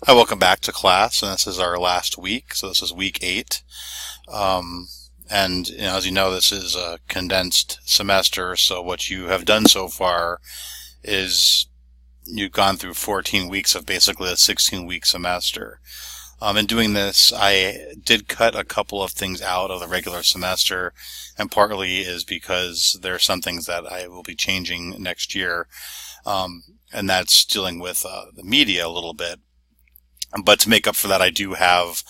Hi, welcome back to class, and this is our last week, so this is week 8. And as you know, this is a condensed semester, so what you have done so far is you've gone through 14 weeks of basically a 16-week semester. In doing this, I did cut a couple of things out of the regular semester, and partly is because there are some things that I will be changing next year, and that's dealing with the media a little bit. But to make up for that, I do have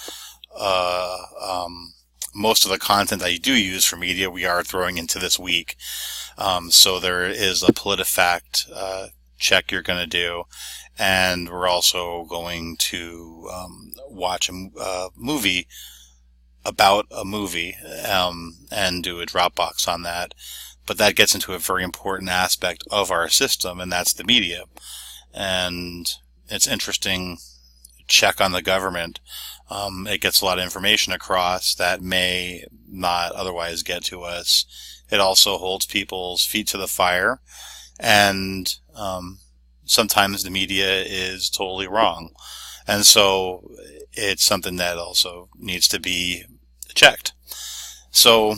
uh, um, most of the content that you do use for media we are throwing into this week. So there is a PolitiFact check you're going to do, and we're also going to watch a movie about a movie and do a Dropbox on that. But that gets into a very important aspect of our system, and that's the media. And it's interesting check on the government. It gets a lot of information across that may not otherwise get to us. It also holds people's feet to the fire, and sometimes the media is totally wrong. And so it's something that also needs to be checked. So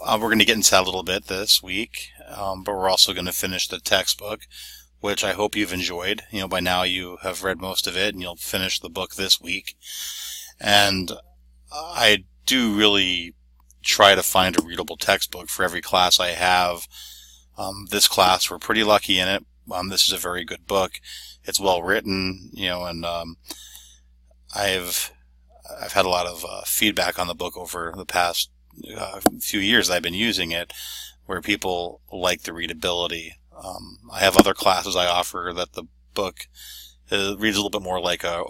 we're going to get into that a little bit this week, but we're also going to finish the textbook, which I hope you've enjoyed. By now you have read most of it, and you'll finish the book this week. And I do really try to find a readable textbook for every class I have. This class, we're pretty lucky in it. This is a very good book. It's well written, and I've had a lot of feedback on the book over the past few years I've been using it, where people like the readability. I have other classes I offer that the book reads a little bit more like a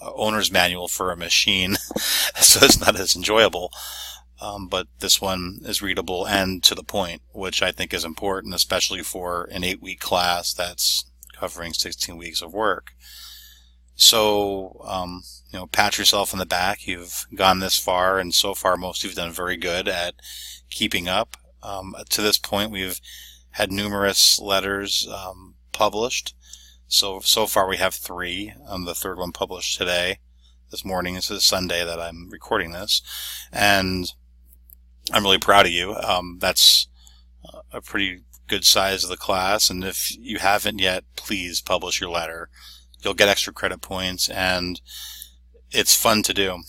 owner's manual for a machine, so it's not as enjoyable. But this one is readable and to the point, which I think is important, especially for an 8-week class that's covering 16 weeks of work. So, pat yourself on the back. You've gone this far, and so far most of you've done very good at keeping up. To this point, we've had numerous letters published. So far we have 3. The third one published today, this morning. This is Sunday that I'm recording this, and I'm really proud of you. That's a pretty good size of the class, and if you haven't yet, please publish your letter. You'll get extra credit points, and it's fun to do.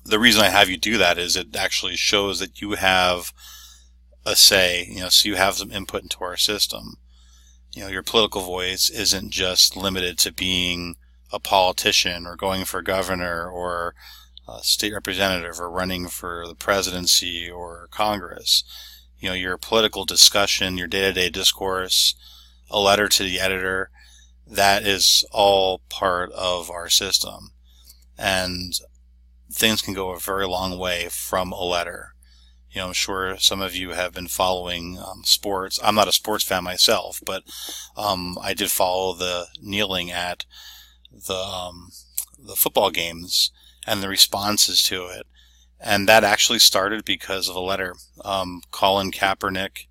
The reason I have you do that is it actually shows that you have a say, so you have some input into our system. Your political voice isn't just limited to being a politician or going for governor or a state representative or running for the presidency or Congress. Your political discussion, your day-to-day discourse, a letter to the editor, that is all part of our system. And things can go a very long way from a letter. I'm sure some of you have been following sports. I'm not a sports fan myself, but I did follow the kneeling at the football games and the responses to it. And that actually started because of a letter. Colin Kaepernick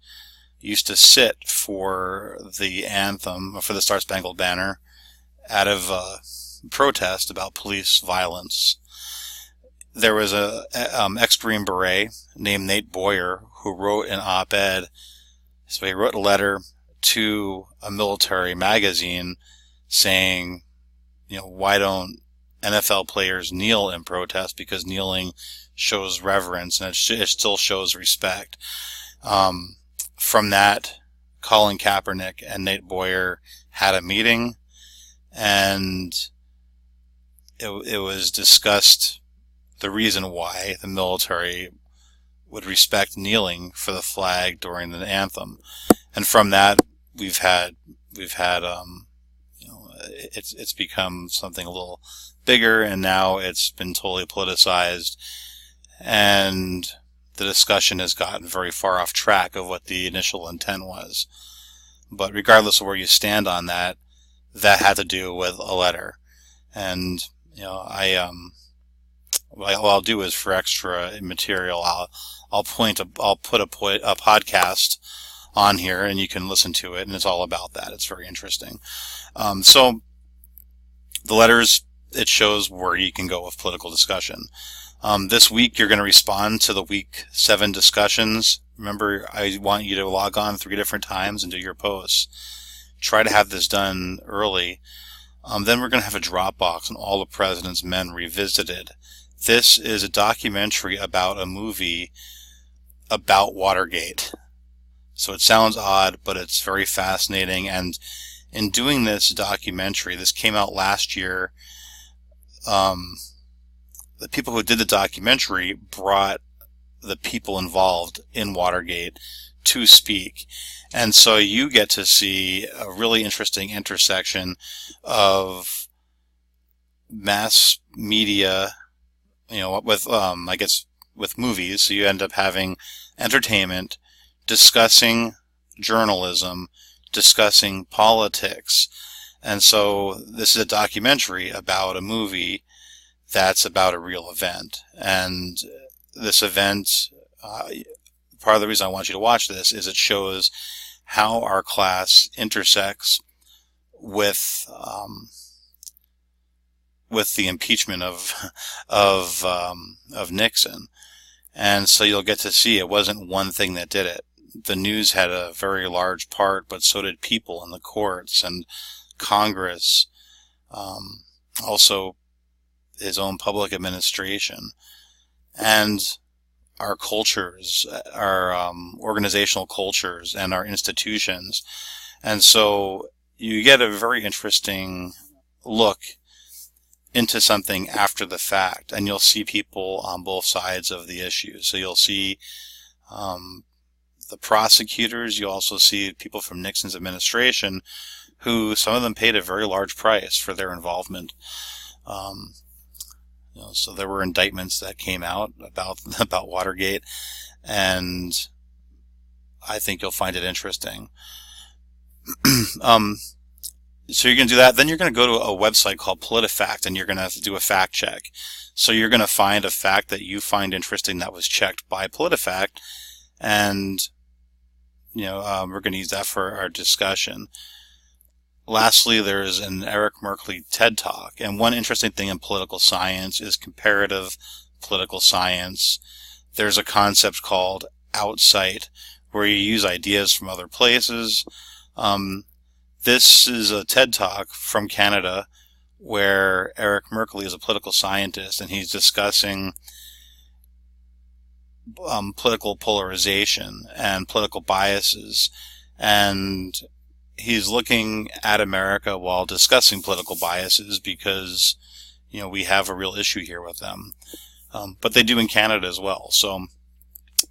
used to sit for the anthem, for the Star Spangled Banner, out of protest about police violence. There was a ex-Green Beret named Nate Boyer who wrote an op-ed. So he wrote a letter to a military magazine saying, why don't NFL players kneel in protest? Because kneeling shows reverence, and it still shows respect. From that, Colin Kaepernick and Nate Boyer had a meeting, and it was discussed the reason why the military would respect kneeling for the flag during the anthem. And from that, we've had it's become something a little bigger, and now it's been totally politicized, and the discussion has gotten very far off track of what the initial intent was. But regardless of where you stand on that, that had to do with a letter. And what I'll do is, for extra material, I'll put a podcast on here, and you can listen to it, and it's all about that. It's very interesting. So The letters, it shows where you can go with political discussion. This week, you're going to respond to the week 7 discussions. Remember, I want you to log on 3 different times and do your posts. Try to have this done early. Then we're going to have a Dropbox on All the President's Men Revisited. This is a documentary about a movie about Watergate. So it sounds odd, but it's very fascinating. And in doing this documentary, this came out last year, the people who did the documentary brought the people involved in Watergate to speak. And so you get to see a really interesting intersection of mass media, with, I guess, with movies. So you end up having entertainment, discussing journalism, discussing politics. And so this is a documentary about a movie that's about a real event. And this event, part of the reason I want you to watch this is it shows how our class intersects with the impeachment of Nixon. And so you'll get to see it wasn't one thing that did it. The news had a very large part, but so did people in the courts and Congress, also his own public administration, and our cultures, our organizational cultures, and our institutions. And so you get a very interesting look into something after the fact, and you'll see people on both sides of the issue. So you'll see the prosecutors, you also see people from Nixon's administration who, some of them paid a very large price for their involvement. So there were indictments that came out about Watergate, and I think you'll find it interesting. So you're going to do that. Then you're going to go to a website called PolitiFact, and you're going to have to do a fact check. So you're going to find a fact that you find interesting that was checked by PolitiFact, and we're going to use that for our discussion. Lastly, there's an Eric Merkley TED Talk. And one interesting thing in political science is comparative political science. There's a concept called outsight, where you use ideas from other places. This is a TED Talk from Canada where Eric Merkley is a political scientist, and he's discussing political polarization and political biases. And he's looking at America while discussing political biases because, we have a real issue here with them. But they do in Canada as well. So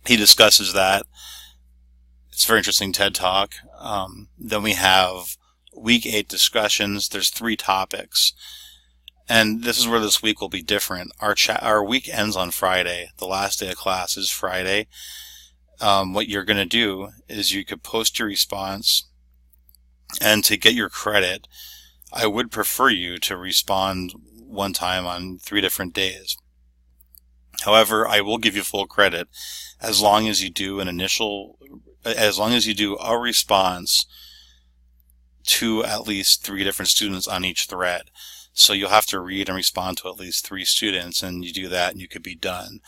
he discusses that. It's a very interesting TED Talk. Then we have week 8 discussions. There's 3 topics. And this is where this week will be different. Our week ends on Friday. The last day of class is Friday. What you're going to do is you could post your response, and to get your credit, I would prefer you to respond one time on 3 different days. However, I will give you full credit as long as you do a response to at least 3 different students on each thread. So you'll have to read and respond to at least 3 students, and you do that and you could be done.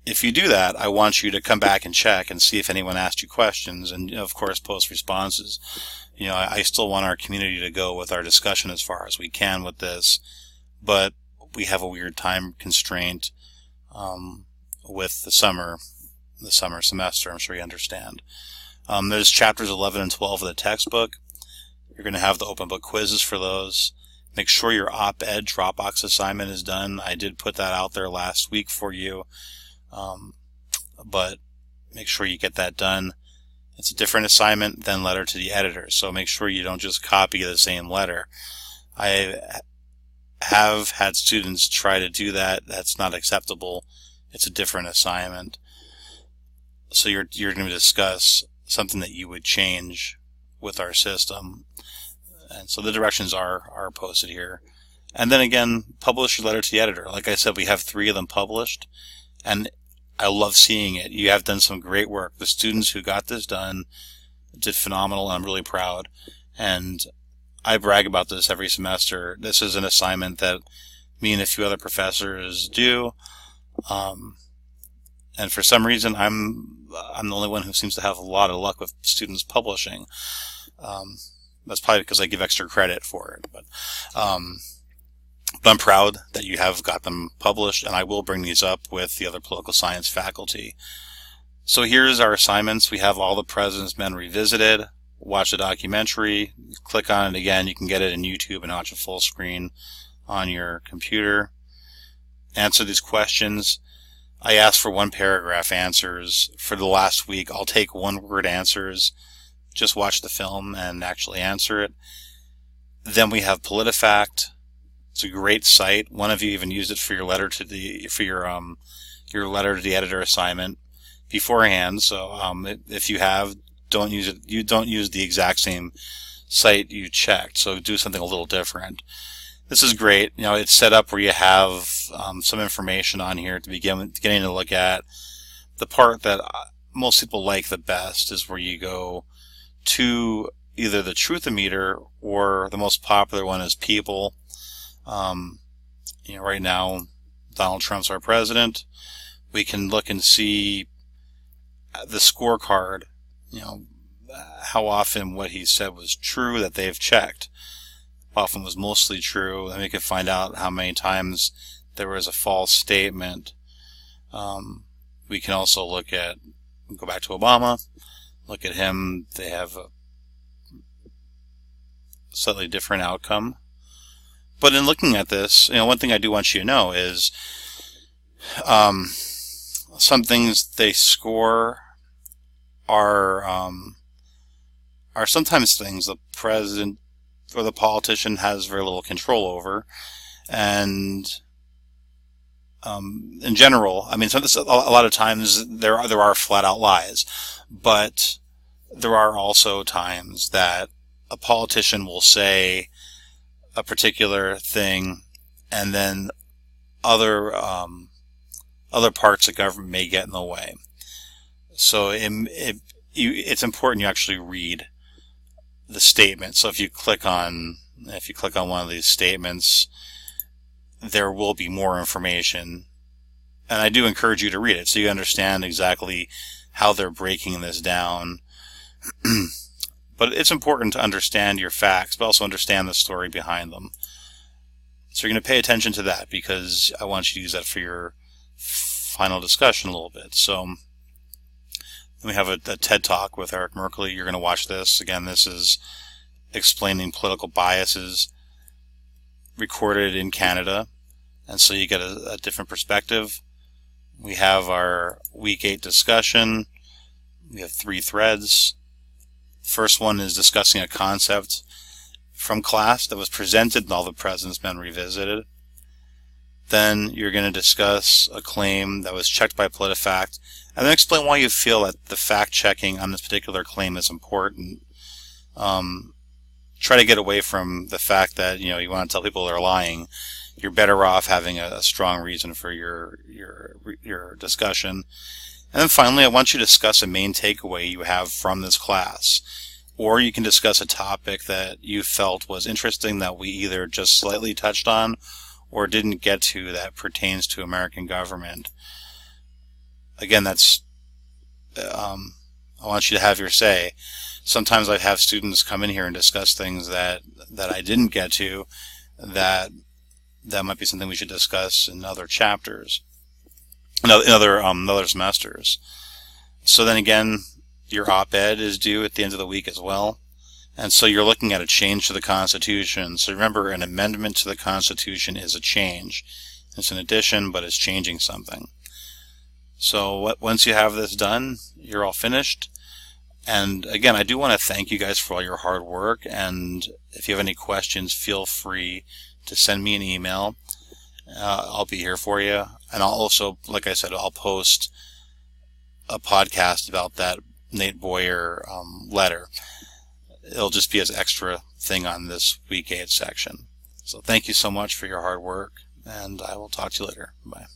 If you do that, I want you to come back and check and see if anyone asked you questions, and of course post responses. I still want our community to go with our discussion as far as we can with this, but we have a weird time constraint with the summer semester. I'm sure you understand. There's chapters 11 and 12 of the textbook. You're going to have the open book quizzes for those. Make sure your op-ed Dropbox assignment is done. I did put that out there last week for you. But make sure you get that done. It's a different assignment than letter to the editor, so make sure you don't just copy the same letter. I have had students try to do that. That's not acceptable. It's a different assignment. So you're going to discuss something that you would change with our system. And so the directions are posted here. And then again, publish your letter to the editor. Like I said, we have 3 of them published, and I love seeing it. You have done some great work. The students who got this done did phenomenal, and I'm really proud. And I brag about this every semester. This is an assignment that me and a few other professors do. And for some reason, I'm the only one who seems to have a lot of luck with students publishing. That's probably because I give extra credit for it. But I'm proud that you have got them published, and I will bring these up with the other political science faculty. So here's our assignments. We have All the President's Men Revisited. Watch the documentary. Click on it again. You can get it in YouTube and watch it full screen on your computer. Answer these questions. I asked for 1-paragraph answers. For the last week, I'll take 1-word answers. Just watch the film and actually answer it. Then we have PolitiFact. It's a great site. One of you even used it for your letter to your letter to the editor assignment beforehand. So if you have, don't use it. You don't use the exact same site you checked. So do something a little different. This is great. You know, it's set up where you have some information on here to beginning to look at. The part that most people like the best is where you go to either the Truthometer, or the most popular one is People. Right now, Donald Trump's our president. We can look and see the scorecard, how often what he said was true that they've checked. Often was mostly true. Then we can find out how many times there was a false statement. We can also go back to Obama, look at him. They have a slightly different outcome. But in looking at this, one thing I do want you to know is some things they score are sometimes things the president or the politician has very little control over. And in general, a lot of times there are flat out lies, but there are also times that a politician will say a particular thing, and then other parts of government may get in the way. So it's important you actually read the statement. So if you click on one of these statements, there will be more information, and I do encourage you to read it so you understand exactly how they're breaking this down. But it's important to understand your facts, but also understand the story behind them. So you're going to pay attention to that, because I want you to use that for your final discussion a little bit. So then we have a TED Talk with Eric Merkley. You're going to watch this. Again, this is explaining political biases, recorded in Canada, and so you get a different perspective. We have our Week 8 discussion. We have 3 threads. First one is discussing a concept from class that was presented in All the President's Men Revisited. Then you're going to discuss a claim that was checked by PolitiFact, and then explain why you feel that the fact-checking on this particular claim is important. Try to get away from the fact that you want to tell people they're lying. You're better off having a strong reason for your discussion. And then finally, I want you to discuss a main takeaway you have from this class. Or you can discuss a topic that you felt was interesting that we either just slightly touched on or didn't get to that pertains to American government. Again, that's I want you to have your say. Sometimes I have students come in here and discuss things that I didn't get to, that might be something we should discuss in other chapters, in other semesters. So then again, your op-ed is due at the end of the week as well. And so you're looking at a change to the Constitution. So remember, an amendment to the Constitution is a change. It's an addition, but it's changing something. So once you have this done, you're all finished. And again, I do want to thank you guys for all your hard work. And if you have any questions, feel free to send me an email. I'll be here for you. And I'll also, like I said, I'll post a podcast about that Nate Boyer letter. It'll just be as extra thing on this Week 8 section. So thank you so much for your hard work, and I will talk to you later. Bye.